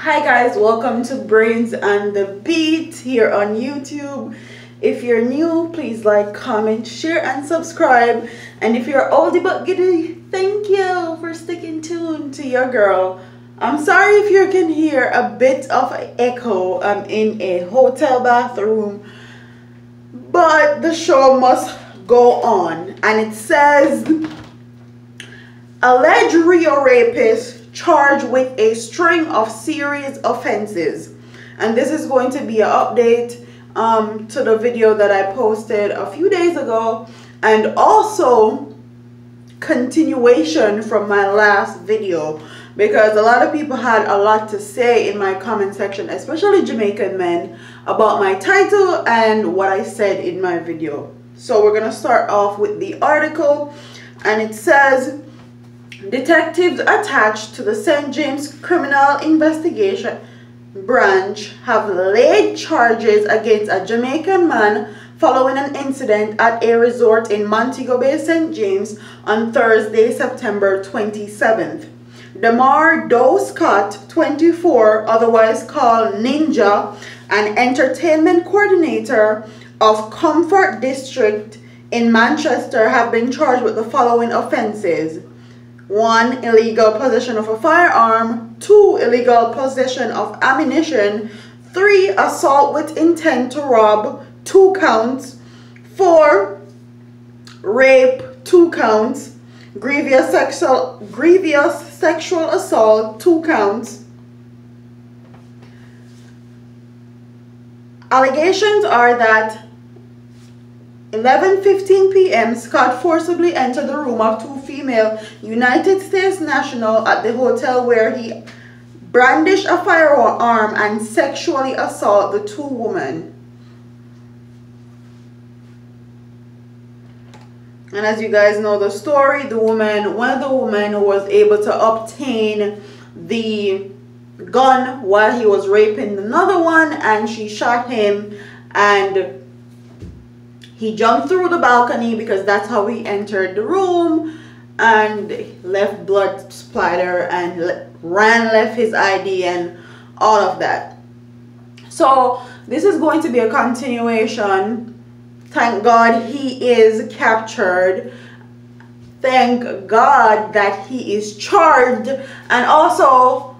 Hi guys, welcome to Brains and the Beat here on YouTube. If you're new, please like, comment, share and subscribe. And if you're oldie but goodie, thank you for sticking tuned to your girl. I'm sorry if you can hear a bit of an echo. I'm in a hotel bathroom, but the show must go on. And it says, alleged Riu rapist charged with a string of serious offenses. And this is going to be an update to the video that I posted a few days ago, and also continuation from my last video, because a lot of people had a lot to say in my comment section, especially Jamaican men, about my title and what I said in my video. So we're gonna start off with the article, and it says, detectives attached to the St. James Criminal Investigation Branch have laid charges against a Jamaican man following an incident at a resort in Montego Bay, St. James on Thursday, September 27th. Demar Scott, 24, otherwise called Ninja, an entertainment coordinator of Comfort District in Manchester, have been charged with the following offenses. 1. Illegal possession of a firearm. 2. Illegal possession of ammunition. 3. Assault with intent to rob, 2 counts. 4. Rape, 2 counts. Grievous sexual assault, 2 counts. Allegations are that 11:15 p.m. Scott forcibly entered the room of 2 female United States nationals at the hotel, where he brandished a firearm and sexually assaulted the 2 women. And as you guys know the story, one of the women was able to obtain the gun while he was raping another one, and she shot him, and he jumped through the balcony because that's how he entered the room, and left blood splatter and left his ID and all of that. So this is going to be a continuation. Thank God he is captured. Thank God that he is charged. And also,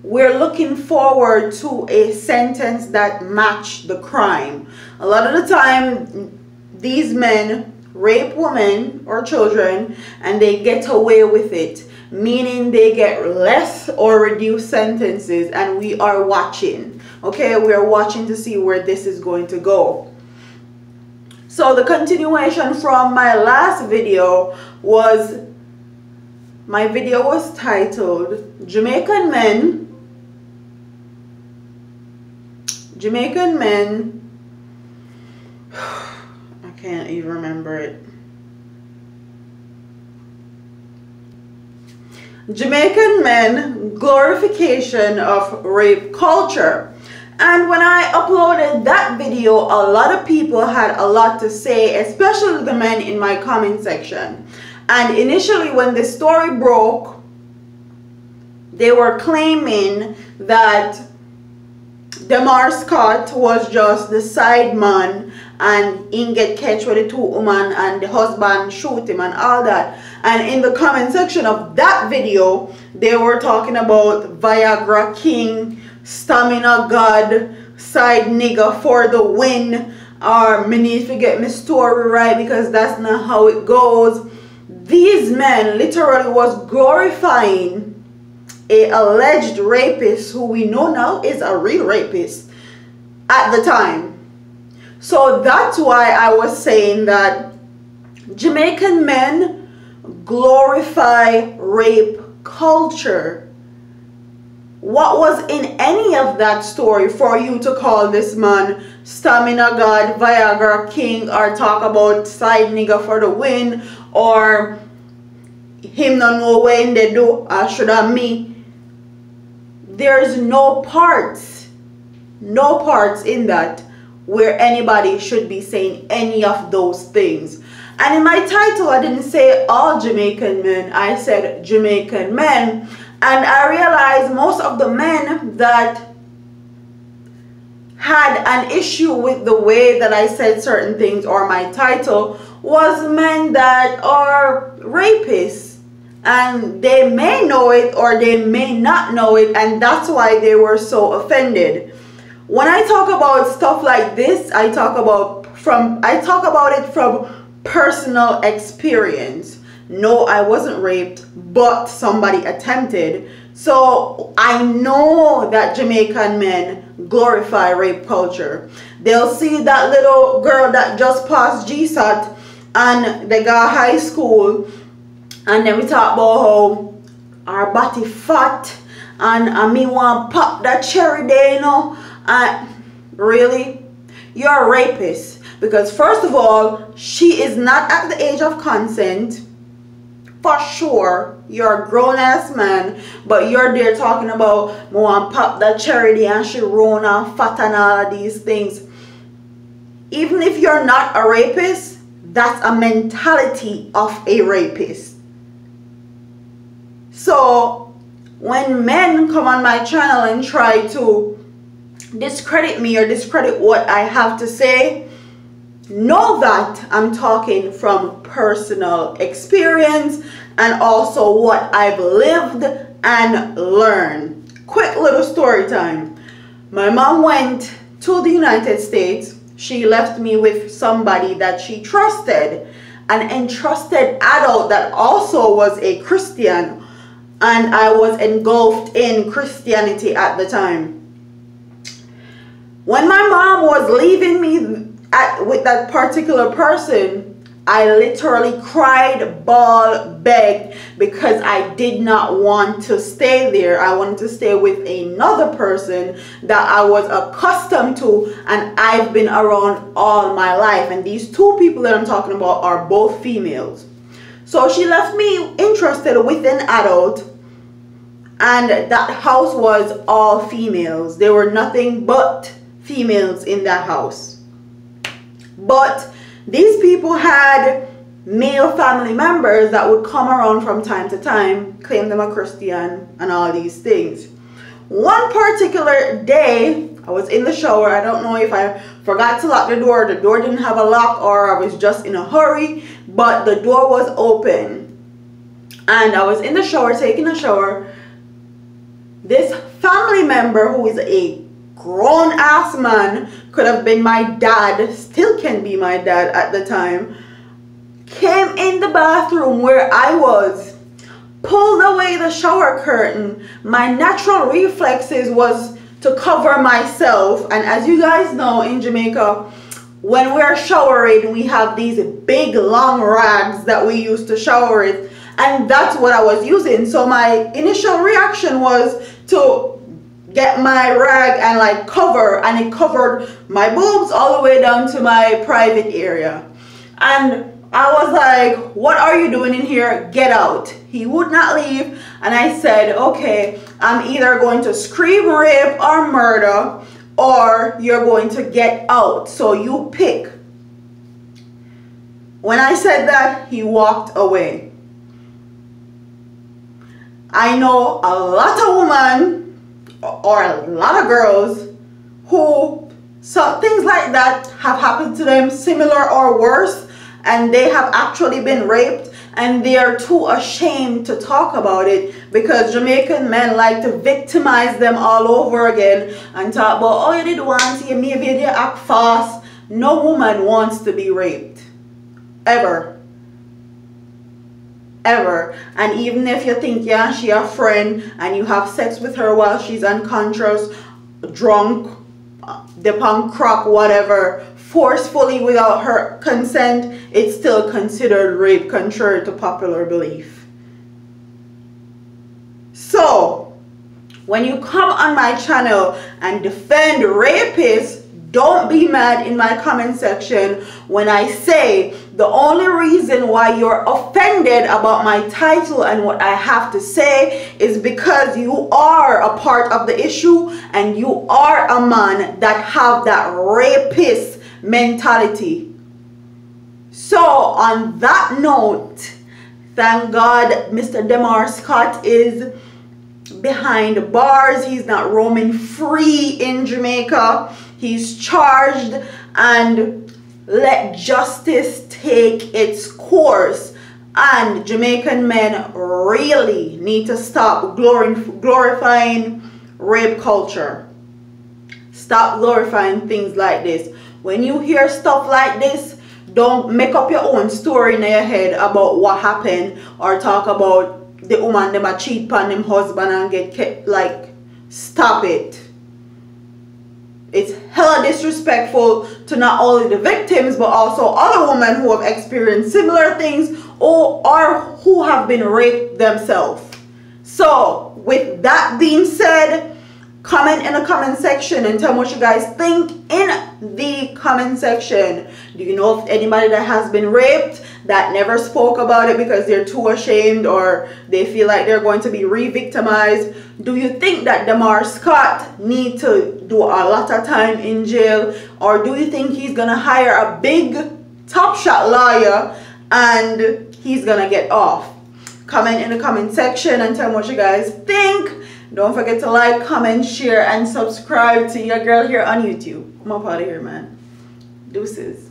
we're looking forward to a sentence that matched the crime. A lot of the time, these men rape women or children and they get away with it, meaning they get less or reduced sentences, and we are watching. Okay, we are watching to see where this is going to go. So the continuation from my last video was, my video was titled Jamaican men I can't even remember it. Jamaican men glorification of rape culture. And when I uploaded that video, a lot of people had a lot to say, especially the men in my comment section. And initially when the story broke, they were claiming that Demar Scott was just the side man and he get catch with the 2 women and the husband shoot him and all that. And in the comment section of that video, they were talking about Viagra King, Stamina God, side nigga for the win, or me need to get my story right because that's not how it goes. These men literally was glorifying a alleged rapist who we know now is a real rapist at the time. So that's why I was saying that Jamaican men glorify rape culture. What was in any of that story for you to call this man Stamina God, Viagra King, or talk about side nigga for the win, or him not know when they do, I should have me? There's no parts in that where anybody should be saying any of those things. And in my title, I didn't say all Jamaican men, I said Jamaican men. And I realized most of the men men that had an issue with the way that I said certain things or my title was men that are rapists, and they may know it or they may not know it, and that's why they were so offended. When I talk about stuff like this, I talk about it from personal experience. No, I wasn't raped, but somebody attempted. So I know that Jamaican men glorify rape culture. They'll see that little girl that just passed GSAT and they got high school, and then we talk about how our body fat and me want pop that cherry there, you know. Really? You're a rapist, because first of all, she is not at the age of consent. For sure, you're a grown-ass man, but you're there talking about me want pop that cherry there and she run and fat and all of these things. Even if you're not a rapist, that's a mentality of a rapist. So when men come on my channel and try to discredit me or discredit what I have to say, know that I'm talking from personal experience and also what I've lived and learned. Quick little story time. My mom went to the United States. She left me with somebody that she trusted, an entrusted adult that also was a Christian, and I was engulfed in Christianity at the time. When my mom was leaving me with that particular person, I literally cried, bawled, begged, because I did not want to stay there. I wanted to stay with another person that I was accustomed to and I've been around all my life. And these two people that I'm talking about are both females. So she left me interested with an adult, and that house was all females. There were nothing but females in that house. But these people had male family members that would come around from time to time, claim them a Christian and all these things. One particular day, I was in the shower. I don't know if I forgot to lock the door didn't have a lock, or I was just in a hurry, but the door was open. And I was in the shower, taking a shower. This family member, who is a grown-ass man, could have been my dad, still can be my dad at the time, came in the bathroom where I was, pulled away the shower curtain. My natural reflexes was to cover myself, and as you guys know, in Jamaica, when we're showering, we have these big long rags that we use to shower with, and that's what I was using. So my initial reaction was to get my rag and like cover, and it covered my boobs all the way down to my private area. And I was like, what are you doing in here? Get out. He would not leave, and I said, okay, I'm either going to scream rape or murder, or you're going to get out, so you pick. When I said that, he walked away. I know a lot of women or a lot of girls who things like that have happened to them, similar or worse, and they have actually been raped, and they are too ashamed to talk about it because Jamaican men like to victimize them all over again and talk about, oh, you did once, you maybe they act fast. No woman wants to be raped, ever. Ever. And even if you think, yeah, she a friend, and you have sex with her while she's unconscious, drunk, dip on crack, whatever, forcefully without her consent, it's still considered rape, contrary to popular belief. So when you come on my channel and defend rapists, don't be mad in my comment section when I say the only reason why you're offended about my title and what I have to say is because you are a part of the issue, and you are a man that have that rapist mentality. So on that note, thank God Mr. Demar Scott is behind bars. He's not roaming free in Jamaica. He's charged, and let justice take its course. And Jamaican men really need to stop glorifying rape culture. Stop glorifying things like this. When you hear stuff like this, don't make up your own story in your head about what happened, or talk about the woman them a cheat on them husband and get kept. Like, stop it. It's hella disrespectful to not only the victims but also other women who have experienced similar things or who have been raped themselves. So with that being said, comment in the comment section and tell me what you guys think in the comment section. Do you know of anybody that has been raped that never spoke about it because they're too ashamed, or they feel like they're going to be re-victimized? Do you think that Demar Scott need to do a lot of time in jail, or do you think he's gonna hire a big top shot lawyer and he's gonna get off? Comment in the comment section and tell me what you guys think. Don't forget to like, comment, share, and subscribe to your girl here on YouTube. I'm up out of here, man. Deuces.